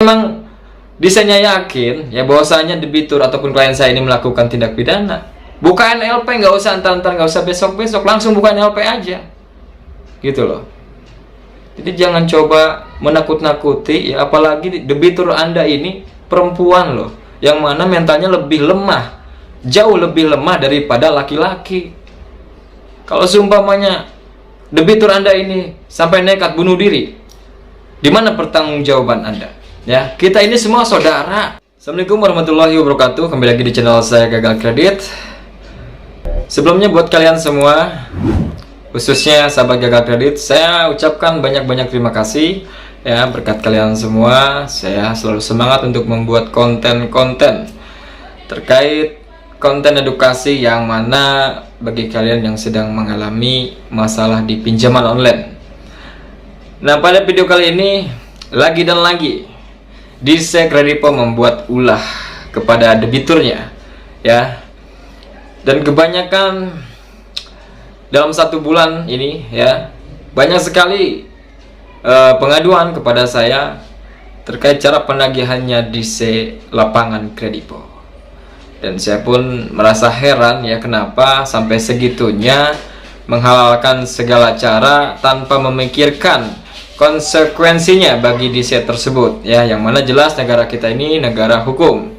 memang desainnya yakin ya bahwasanya debitur ataupun klien saya ini melakukan tindak pidana, bukain LP, nggak usah antar-antar, nggak usah besok-besok, langsung bukain LP aja, gitu loh. Jadi jangan coba menakut-nakuti ya, apalagi debitur Anda ini perempuan loh, yang mana mentalnya lebih lemah, jauh lebih lemah daripada laki-laki. Kalau seumpamanya debitur Anda ini sampai nekat bunuh diri, di mana pertanggungjawaban Anda? Ya, kita ini semua saudara. Assalamualaikum warahmatullahi wabarakatuh. Kembali lagi di channel saya Gagal Kredit. Sebelumnya buat kalian semua, khususnya sahabat Gagal Kredit, saya ucapkan banyak-banyak terima kasih ya. Berkat kalian semua, saya selalu semangat untuk membuat konten-konten terkait konten edukasi yang mana bagi kalian yang sedang mengalami masalah di pinjaman online. Nah, pada video kali ini lagi dan lagi DC Kredipo membuat ulah kepada debiturnya ya. Dan kebanyakan dalam 1 bulan ini ya, banyak sekali pengaduan kepada saya terkait cara penagihannya DC lapangan Kredipo. Dan saya pun merasa heran ya, kenapa sampai segitunya menghalalkan segala cara tanpa memikirkan konsekuensinya bagi DC tersebut ya, yang mana jelas negara kita ini negara hukum,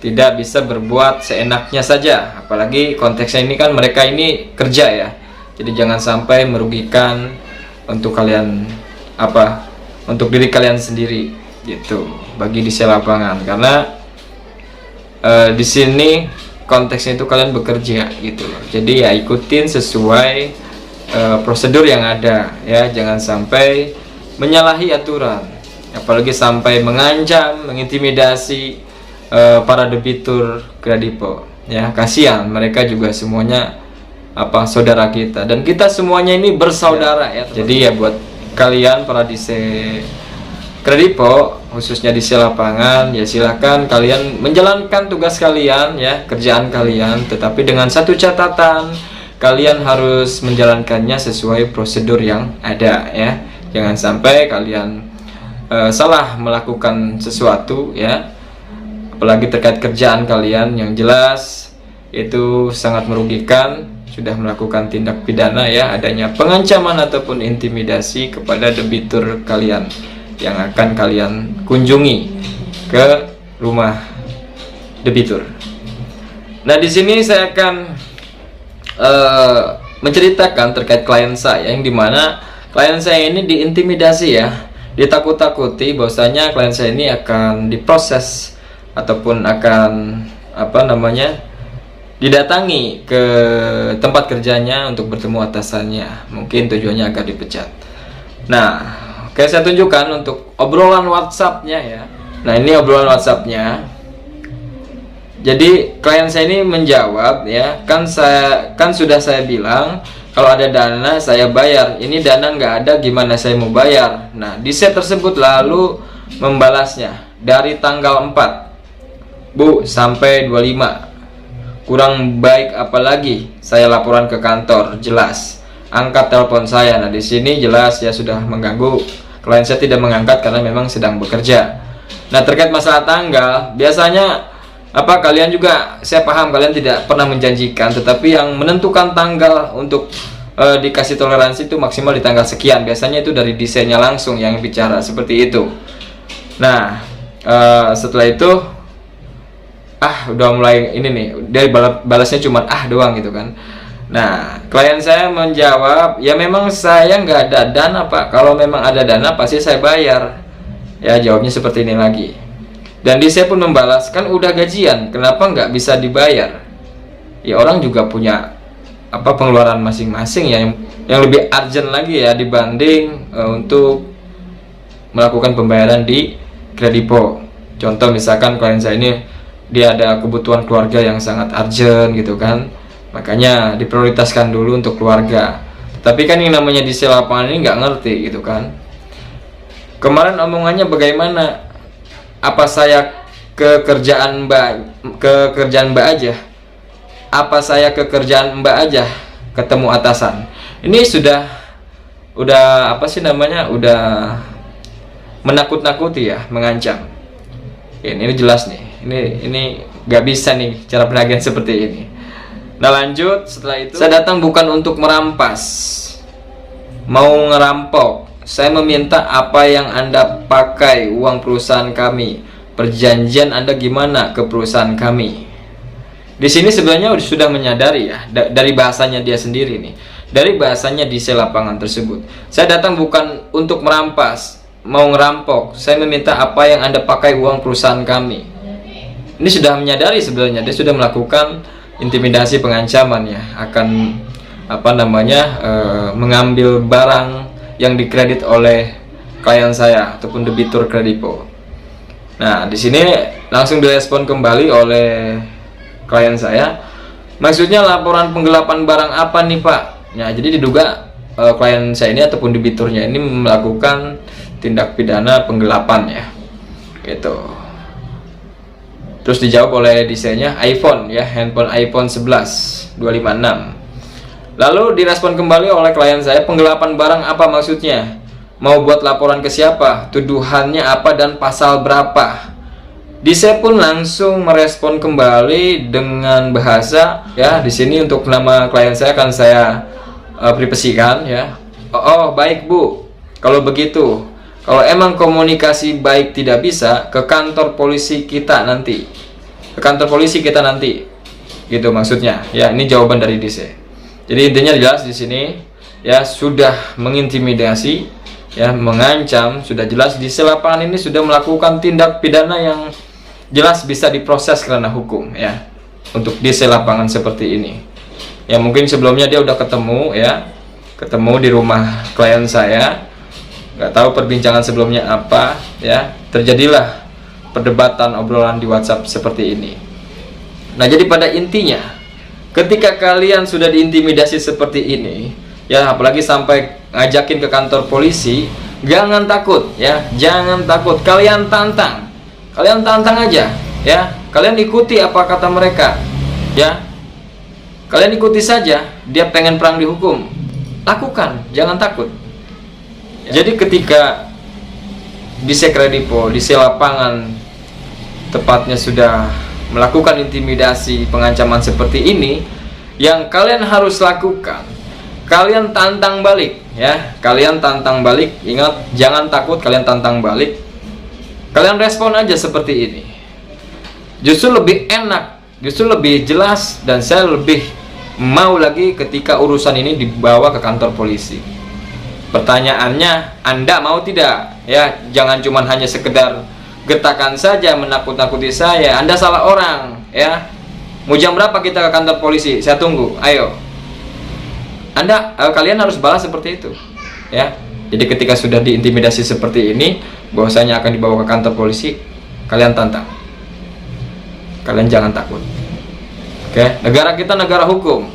tidak bisa berbuat seenaknya saja. Apalagi konteksnya ini kan mereka ini kerja ya, jadi jangan sampai merugikan untuk kalian untuk diri kalian sendiri gitu bagi DC lapangan, karena di sini konteksnya itu kalian bekerja gitu loh. Jadi ya ikutin sesuai prosedur yang ada ya, jangan sampai menyalahi aturan, apalagi sampai mengancam, mengintimidasi para debitur Kredipo ya. Kasihan, mereka juga semuanya saudara kita, dan kita semuanya ini bersaudara ya. Jadi ya buat kalian para DC Kredipo, khususnya DC lapangan ya, silahkan kalian menjalankan tugas kalian ya, kerjaan kalian, tetapi dengan satu catatan, kalian harus menjalankannya sesuai prosedur yang ada ya. Jangan sampai kalian salah melakukan sesuatu ya, apalagi terkait kerjaan kalian yang jelas itu sangat merugikan, sudah melakukan tindak pidana ya, adanya pengancaman ataupun intimidasi kepada debitur kalian yang akan kalian kunjungi ke rumah debitur. Nah, di sini saya akan menceritakan terkait klien saya, yang dimana klien saya ini diintimidasi ya, ditakut-takuti bahwasanya klien saya ini akan diproses ataupun akan didatangi ke tempat kerjanya untuk bertemu atasannya, mungkin tujuannya agar dipecat. Nah, oke, saya tunjukkan untuk obrolan WhatsApp-nya ya. Nah, ini obrolan WhatsApp-nya. Jadi klien saya ini menjawab ya, kan sudah saya bilang kalau ada dana saya bayar, ini dana nggak ada, gimana saya mau bayar. Nah, di set tersebut lalu membalasnya dari tanggal 4 Bu sampai 25, kurang baik apalagi saya laporan ke kantor, jelas angkat telepon saya. Nah, di sini jelas ya sudah mengganggu. Klien saya tidak mengangkat karena memang sedang bekerja. Nah, terkait masalah tanggal, biasanya kalian juga, saya paham kalian tidak pernah menjanjikan, tetapi yang menentukan tanggal untuk dikasih toleransi itu maksimal di tanggal sekian. Biasanya itu dari desainnya langsung yang bicara seperti itu. Nah, setelah itu udah mulai ini nih, dia balasnya cuma doang gitu kan. Nah, klien saya menjawab, ya memang saya nggak ada dana Pak, kalau memang ada dana pasti saya bayar ya, jawabnya seperti ini lagi. Dan saya pun membalas, kan udah gajian, kenapa nggak bisa dibayar? Ya orang juga punya pengeluaran masing-masing ya, yang lebih urgent lagi ya dibanding untuk melakukan pembayaran di Kredipo. Contoh misalkan klien saya ini dia ada kebutuhan keluarga yang sangat urgent gitu kan, makanya diprioritaskan dulu untuk keluarga. Tapi kan yang namanya di lapangan ini nggak ngerti gitu kan. Kemarin omongannya bagaimana? Apa saya ke kerjaan Mbak aja? Apa saya ke kerjaan Mbak aja ketemu atasan? Ini udah udah menakut-nakuti ya, mengancam. Ini jelas nih. Ini nggak bisa nih cara penagihan seperti ini. Nah lanjut, setelah itu saya datang bukan untuk merampas, mau ngerampok. Saya meminta apa yang Anda pakai uang perusahaan kami. Perjanjian Anda gimana ke perusahaan kami? Di sini sebenarnya sudah menyadari ya, dari bahasanya dia sendiri nih, dari bahasanya di sel lapangan tersebut. Saya datang bukan untuk merampas, mau ngerampok. Saya meminta apa yang Anda pakai uang perusahaan kami. Ini sudah menyadari sebenarnya, dia sudah melakukan intimidasi, pengancaman ya, akan mengambil barang yang dikredit oleh klien saya ataupun debitur Kredipo. Nah, di sini langsung direspon kembali oleh klien saya. Maksudnya laporan penggelapan barang apa nih Pak? Nah, jadi diduga klien saya ini ataupun debiturnya ini melakukan tindak pidana penggelapan ya, gitu. Terus dijawab oleh desainnya iPhone ya, handphone iPhone 11 256. Lalu direspon kembali oleh klien saya, penggelapan barang apa maksudnya? Mau buat laporan ke siapa? Tuduhannya apa dan pasal berapa? Dise pun langsung merespon kembali dengan bahasa ya, di sini untuk nama klien saya akan saya privasikan ya. Oh, baik Bu. Kalau begitu, kalau emang komunikasi baik tidak bisa, ke kantor polisi kita nanti. Ke kantor polisi kita nanti. Gitu maksudnya. Ya, ini jawaban dari Dise. Jadi intinya jelas di sini ya, sudah mengintimidasi, ya, mengancam, sudah jelas di sel lapangan ini sudah melakukan tindak pidana yang jelas bisa diproses karena hukum ya. Untuk di sel lapangan seperti ini. Ya, mungkin sebelumnya dia udah ketemu ya. Ketemu di rumah klien saya. Nggak tahu perbincangan sebelumnya apa ya, terjadilah perdebatan, obrolan di WhatsApp seperti ini. Nah, jadi pada intinya ketika kalian sudah diintimidasi seperti ini ya, apalagi sampai ngajakin ke kantor polisi, jangan takut ya, jangan takut. Kalian tantang aja ya, kalian ikuti apa kata mereka ya, kalian ikuti saja. Dia pengen perang dihukum, lakukan, jangan takut. Jadi ketika di Kredipo, di sel lapangan tepatnya sudah melakukan intimidasi, pengancaman seperti ini, yang kalian harus lakukan, kalian tantang balik ya, kalian tantang balik. Ingat, jangan takut, kalian tantang balik. Kalian respon aja seperti ini. Justru lebih enak, justru lebih jelas, dan saya lebih mau lagi ketika urusan ini dibawa ke kantor polisi. Pertanyaannya, Anda mau tidak? Ya, jangan cuma hanya sekedar getakan saja, menakut-nakuti saya. Anda salah orang, ya. Mau jam berapa kita ke kantor polisi? Saya tunggu. Ayo. Kalian harus balas seperti itu, ya. Jadi ketika sudah diintimidasi seperti ini, bahwasanya akan dibawa ke kantor polisi, kalian tantang. Kalian jangan takut. Oke, negara kita negara hukum.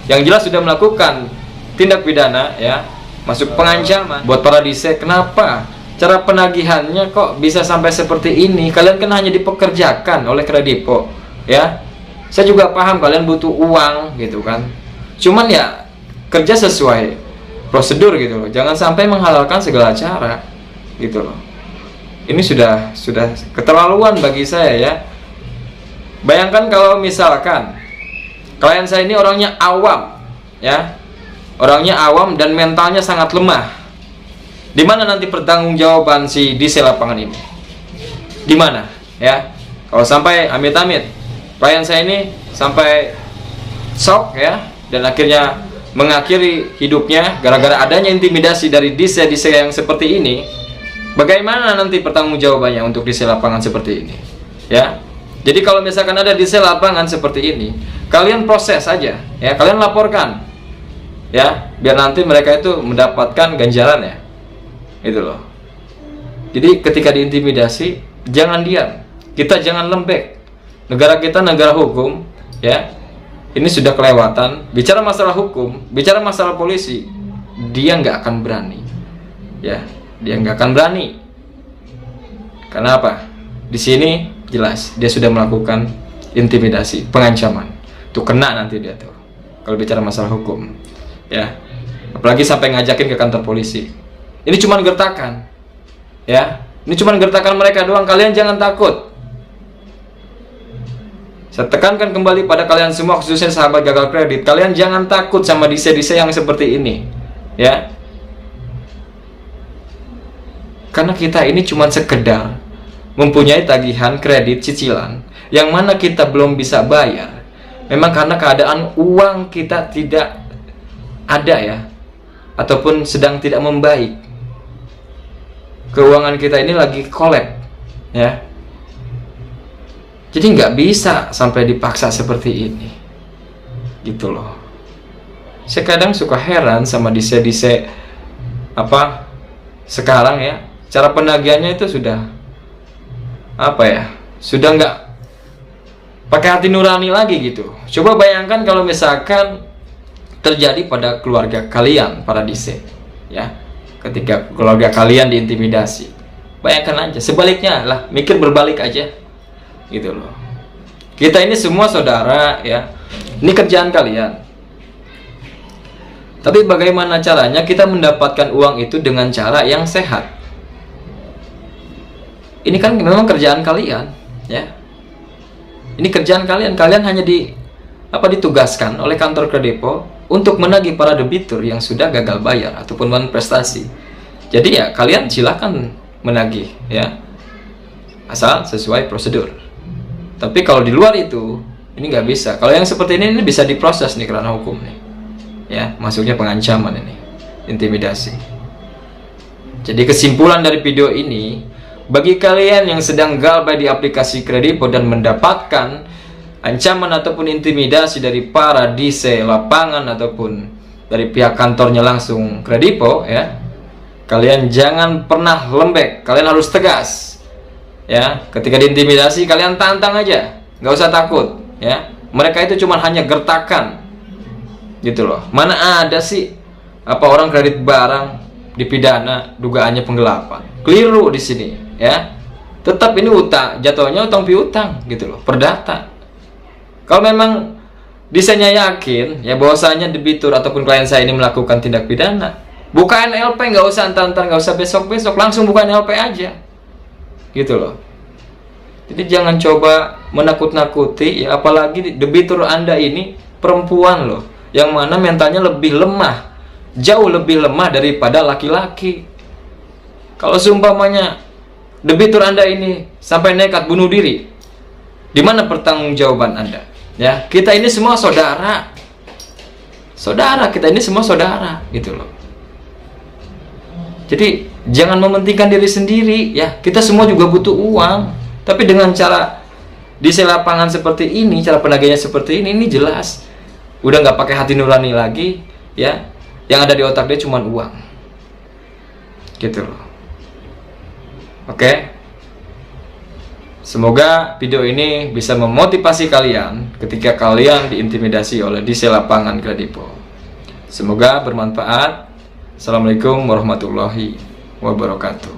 Yang jelas sudah melakukan tindak pidana, ya. Masuk pengancaman. Buat para dise, kenapa cara penagihannya kok bisa sampai seperti ini? Kalian kan hanya dipekerjakan oleh Kredipo, ya. Saya juga paham kalian butuh uang gitu kan. Cuman ya kerja sesuai prosedur gitu loh. Jangan sampai menghalalkan segala cara gitu loh. Ini sudah keterlaluan bagi saya ya. Bayangkan kalau misalkan klien saya ini orangnya awam, ya. Orangnya awam dan mentalnya sangat lemah. Di mana nanti pertanggungjawaban si di sel lapangan ini? Di mana? Ya. Kalau sampai amit-amit klien saya ini sampai shock ya, dan akhirnya mengakhiri hidupnya gara-gara adanya intimidasi dari dise-dise yang seperti ini, bagaimana nanti pertanggungjawabannya untuk dise lapangan seperti ini? Ya. Jadi kalau misalkan ada dise lapangan seperti ini, kalian proses aja, ya, kalian laporkan. Ya, biar nanti mereka itu mendapatkan ganjaran ya. Itu loh. Jadi ketika diintimidasi, jangan diam. Kita jangan lembek. Negara kita negara hukum, ya. Ini sudah kelewatan. Bicara masalah hukum, bicara masalah polisi, dia nggak akan berani. Ya, dia nggak akan berani. Karena apa? Di sini jelas dia sudah melakukan intimidasi, pengancaman. Tuh kena nanti dia tuh. Kalau bicara masalah hukum, ya. Apalagi sampai ngajakin ke kantor polisi. Ini cuma gertakan. Ya. Ini cuma gertakan mereka doang. Kalian jangan takut. Saya tekankan kembali pada kalian semua, khususnya sahabat gagal kredit, kalian jangan takut sama dise-dise yang seperti ini, ya. Karena kita ini cuma sekedar mempunyai tagihan kredit cicilan yang mana kita belum bisa bayar. Memang karena keadaan uang kita tidak ada, ya, ataupun sedang tidak membaik. Keuangan kita ini lagi collab, ya. Jadi nggak bisa sampai dipaksa seperti ini, gitu loh. Saya kadang suka heran sama dise-dise apa sekarang, ya. Cara penagihannya itu sudah apa, ya, sudah nggak pakai hati nurani lagi gitu. Coba bayangkan kalau misalkan terjadi pada keluarga kalian, para dise, ya, ketika keluarga kalian diintimidasi. Bayangkan aja, sebaliknya lah, mikir berbalik aja, gitu loh. Kita ini semua saudara, ya. Ini kerjaan kalian. Tapi bagaimana caranya kita mendapatkan uang itu dengan cara yang sehat? Ini kan memang kerjaan kalian, ya. Ini kerjaan kalian. Kalian hanya ditugaskan oleh kantor Kredipo untuk menagih para debitur yang sudah gagal bayar ataupun non-prestasi. Jadi ya kalian silakan menagih, ya, asal sesuai prosedur. Tapi kalau di luar itu, ini nggak bisa. Kalau yang seperti ini bisa diproses nih karena hukum nih, ya, masuknya pengancaman ini, intimidasi. Jadi kesimpulan dari video ini, bagi kalian yang sedang galbay di aplikasi Kredipo dan mendapatkan ancaman ataupun intimidasi dari para dise lapangan ataupun dari pihak kantornya langsung Kredipo, ya, kalian jangan pernah lembek. Kalian harus tegas, ya. Ketika diintimidasi, kalian tantang aja, nggak usah takut, ya. Mereka itu cuma hanya gertakan, gitu loh. Mana ada sih orang kredit barang dipidana dugaannya penggelapan? Keliru di sini, ya. Tetap ini utang, jatuhnya utang piutang, gitu loh, perdata. Kalau memang desainnya yakin, ya, bahwasanya debitur ataupun klien saya ini melakukan tindak pidana, bukain LP, nggak usah antar-antar, nggak usah besok-besok, langsung bukain LP aja, gitu loh. Jadi jangan coba menakut-nakuti, ya, apalagi debitur Anda ini perempuan loh, yang mana mentalnya lebih lemah, jauh lebih lemah daripada laki-laki. Kalau seumpamanya debitur Anda ini sampai nekat bunuh diri, di mana pertanggungjawaban Anda? Ya, kita ini semua saudara. Saudara, kita ini semua saudara, gitu loh. Jadi jangan mementingkan diri sendiri, ya. Kita semua juga butuh uang, tapi dengan cara di lapangan seperti ini, cara penagihnya seperti ini jelas udah nggak pakai hati nurani lagi, ya. Yang ada di otak dia cuma uang, gitu loh. Oke. Semoga video ini bisa memotivasi kalian ketika kalian diintimidasi oleh dise lapangan Kredipo. Semoga bermanfaat. Assalamualaikum warahmatullahi wabarakatuh.